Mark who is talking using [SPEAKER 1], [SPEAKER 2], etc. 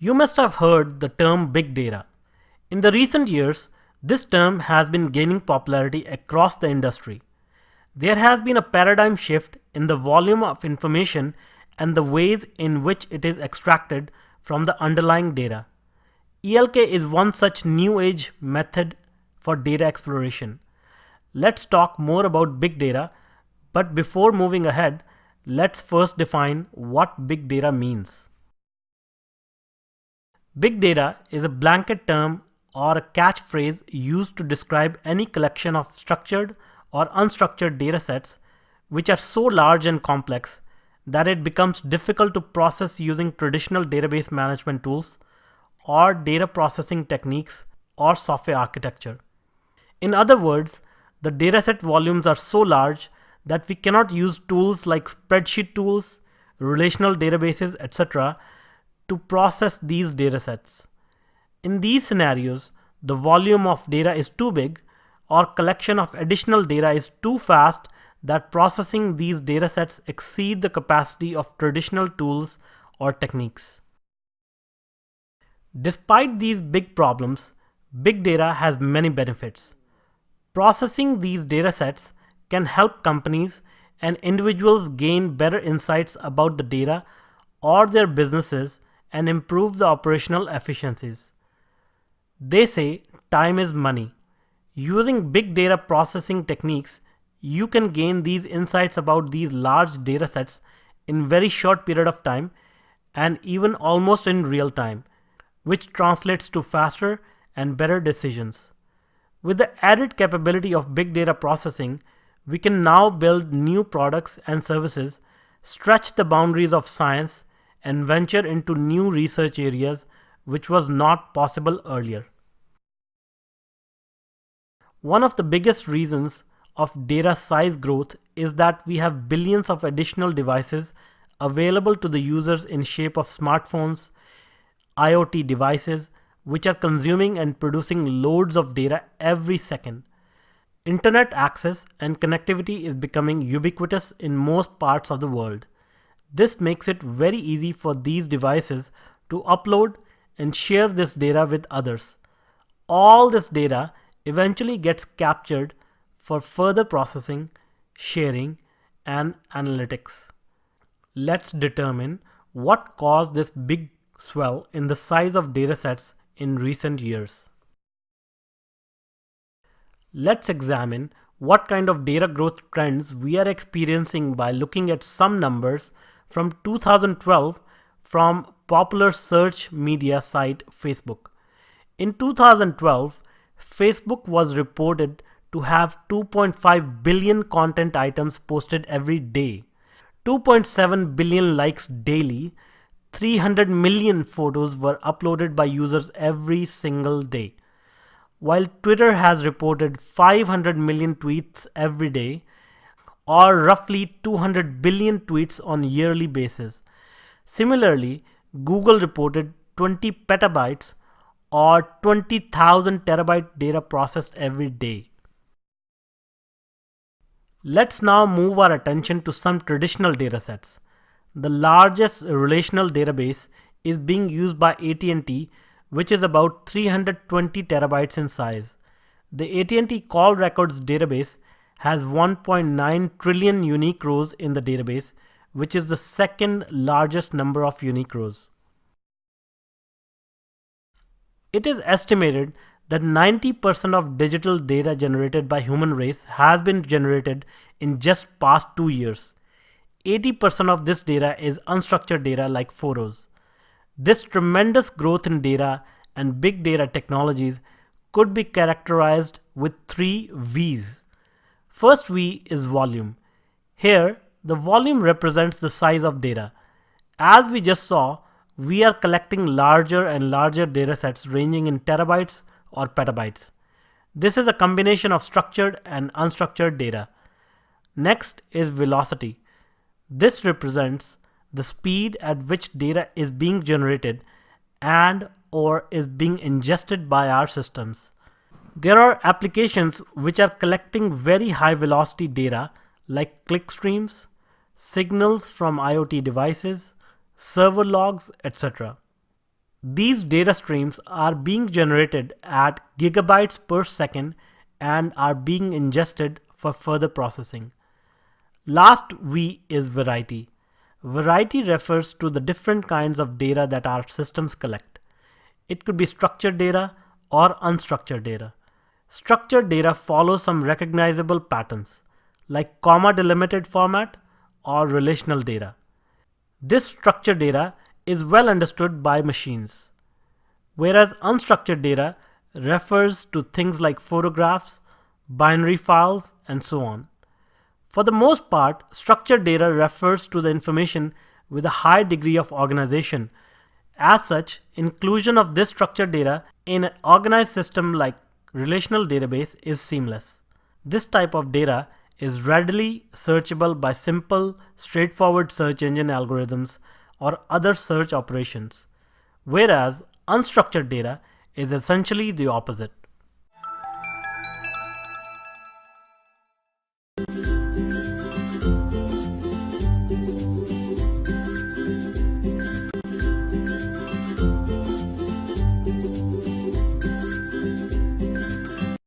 [SPEAKER 1] You must have heard the term big data. In the recent years, this term has been gaining popularity across the industry. There has been a paradigm shift in the volume of information and the ways in which it is extracted from the underlying data. ELK is one such new age method for data exploration. Let's talk more about big data, but before moving ahead, let's first define what big data means. Big data is a blanket term or a catchphrase used to describe any collection of structured or unstructured datasets which are so large and complex that it becomes difficult to process using traditional database management tools or data processing techniques or software architecture. In other words, the dataset volumes are so large that we cannot use tools like spreadsheet tools, relational databases, etc. to process these datasets. In these scenarios, the volume of data is too big or collection of additional data is too fast that processing these datasets exceed the capacity of traditional tools or techniques. Despite these big problems, big data has many benefits. Processing these datasets can help companies and individuals gain better insights about the data or their businesses and improve the operational efficiencies. They say time is money. Using big data processing techniques, you can gain these insights about these large datasets in very short period of time and even almost in real time, which translates to faster and better decisions. With the added capability of big data processing, we can now build new products and services, stretch the boundaries of science, and venture into new research areas which was not possible earlier. One of the biggest reasons of data size growth is that we have billions of additional devices available to the users in shape of smartphones, IoT devices, which are consuming and producing loads of data every second. Internet access and connectivity is becoming ubiquitous in most parts of the world. This makes it very easy for these devices to upload and share this data with others. All this data eventually gets captured for further processing, sharing, and analytics. Let's determine what caused this big swell in the size of datasets in recent years. Let's examine what kind of data growth trends we are experiencing by looking at some numbers from 2012 from popular search media site Facebook. In 2012, Facebook was reported to have 2.5 billion content items posted every day, 2.7 billion likes daily, 300 million photos were uploaded by users every single day. While Twitter has reported 500 million tweets every day, or roughly 200 billion tweets on a yearly basis. Similarly, Google reported 20 petabytes or 20,000 terabyte data processed every day. Let's now move our attention to some traditional datasets. The largest relational database is being used by AT&T, which is about 320 terabytes in size. The AT&T Call Records database has 1.9 trillion unique rows in the database, which is the second largest number of unique rows. It is estimated that 90% of digital data generated by human race has been generated in just past 2 years. 80% of this data is unstructured data like photos. This tremendous growth in data and big data technologies could be characterized with 3 V's. First V is volume. Here, the volume represents the size of data. As we just saw, we are collecting larger and larger datasets ranging in terabytes or petabytes. This is a combination of structured and unstructured data. Next is velocity. This represents the speed at which data is being generated and or is being ingested by our systems. There are applications which are collecting very high velocity data like clickstreams, signals from IoT devices, server logs, etc. These data streams are being generated at gigabytes per second and are being ingested for further processing. Last V is variety. Variety refers to the different kinds of data that our systems collect. It could be structured data or unstructured data. Structured data follows some recognizable patterns, like comma delimited format or relational data. This structured data is well understood by machines, whereas unstructured data refers to things like photographs, binary files, and so on. For the most part, structured data refers to the information with a high degree of organization. As such, inclusion of this structured data in an organized system like relational database is seamless. This type of data is readily searchable by simple, straightforward search engine algorithms or other search operations, whereas unstructured data is essentially the opposite.